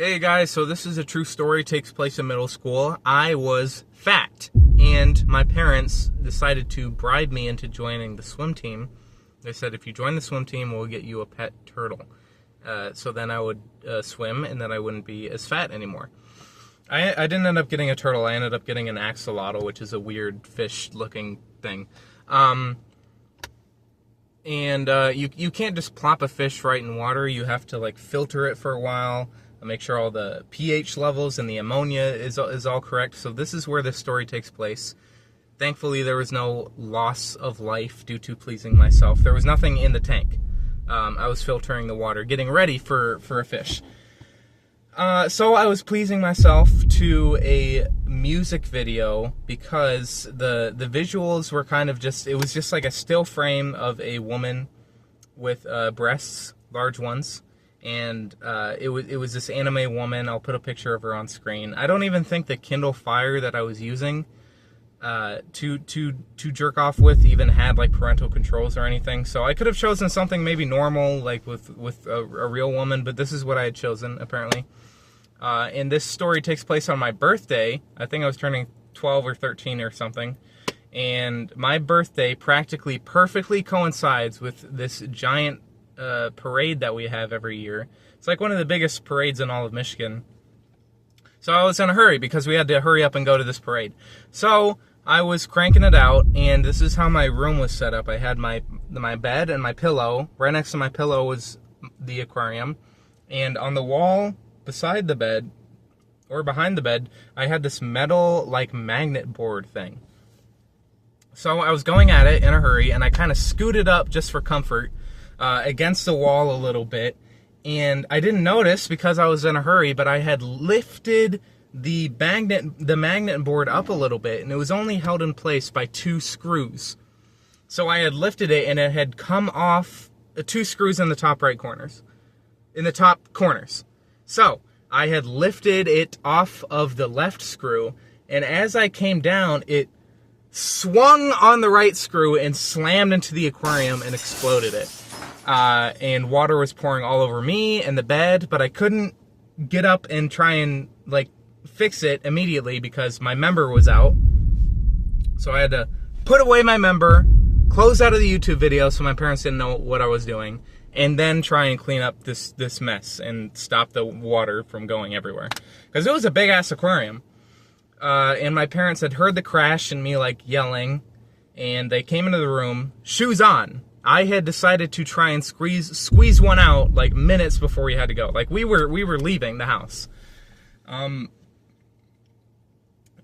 Hey guys, so this is a true story, takes place in middle school. I was fat, and my parents decided to bribe me into joining the swim team. They said, if you join the swim team, we'll get you a pet turtle. So then I would swim, and then I wouldn't be as fat anymore. I didn't end up getting a turtle. I ended up getting an axolotl, which is a weird fish-looking thing. You can't just plop a fish right in water. You have to like filter it for a while, make sure all the pH levels and the ammonia is all correct. So this is where this story takes place. Thankfully, there was no loss of life due to pleasing myself. There was nothing in the tank. I was filtering the water, getting ready for a fish. So I was pleasing myself to a music video because the visuals were kind of just, it was just like a still frame of a woman with breasts, large ones. And it was this anime woman. I'll put a picture of her on screen. I don't even think the Kindle Fire that I was using to jerk off with even had like parental controls or anything. So I could have chosen something maybe normal, like with a real woman, but this is what I had chosen apparently. And this story takes place on my birthday. I think I was turning 12 or 13 or something. And my birthday practically perfectly coincides with this giant parade that we have every year. It's like one of the biggest parades in all of Michigan. So I was in a hurry because we had to hurry up and go to this parade. So I was cranking it out, and this is how my room was set up. I had my bed and my pillow. Right next to my pillow was the aquarium. And on the wall beside the bed, or behind the bed, I had this metal like magnet board thing. So I was going at it in a hurry, and I kind of scooted up just for comfort against the wall a little bit, and I didn't notice because I was in a hurry, but I had lifted the magnet board up a little bit, and it was only held in place by 2 screws. So I had lifted it, and it had come off 2 screws in the top right corners, So I had lifted it off of the left screw, and as I came down, it swung on the right screw and slammed into the aquarium and exploded it. And water was pouring all over me and the bed, but I couldn't get up and try and like fix it immediately because my member was out. So I had to put away my member, close out of the YouTube video so my parents didn't know what I was doing, and then try and clean up this mess and stop the water from going everywhere. Because it was a big ass aquarium. And my parents had heard the crash and me like yelling, and they came into the room, shoes on. I had decided to try and squeeze one out like minutes before we had to go. Like we were leaving the house. I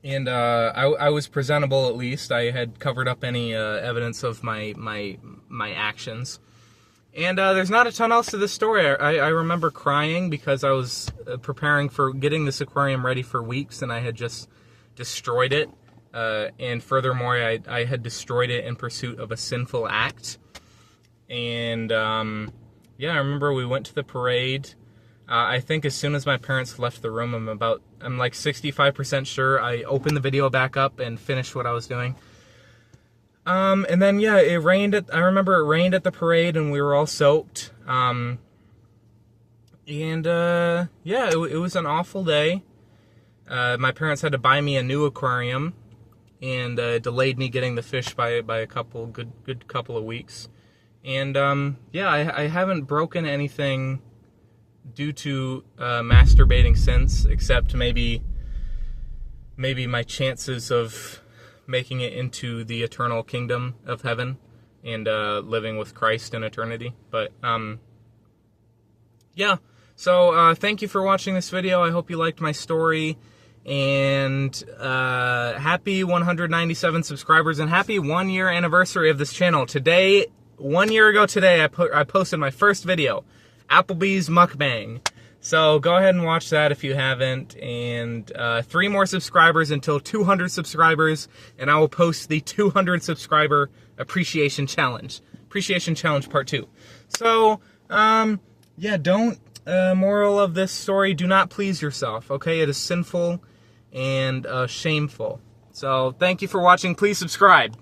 was presentable at least. I had covered up any evidence of my actions. And there's not a ton else to this story. I remember crying because I was preparing for getting this aquarium ready for weeks, and I had just destroyed it. And furthermore, I had destroyed it in pursuit of a sinful act. And yeah, I remember we went to the parade. I think as soon as my parents left the room, I'm like 65% sure I opened the video back up and finished what I was doing. And then yeah, I remember it rained at the parade and we were all soaked. Yeah, it was an awful day. My parents had to buy me a new aquarium and delayed me getting the fish by a good couple of weeks. And yeah, I haven't broken anything due to masturbating since, except maybe my chances of making it into the eternal kingdom of heaven and living with Christ in eternity. But yeah, so thank you for watching this video. I hope you liked my story. And happy 197 subscribers and happy 1 year anniversary of this channel. Today, 1 year ago today, I posted my first video, Applebee's Mukbang. So go ahead and watch that if you haven't. And 3 more subscribers until 200 subscribers, and I will post the 200 subscriber appreciation challenge. Appreciation challenge part 2. So yeah, moral of this story, do not please yourself, okay? It is sinful and shameful. So thank you for watching. Please subscribe.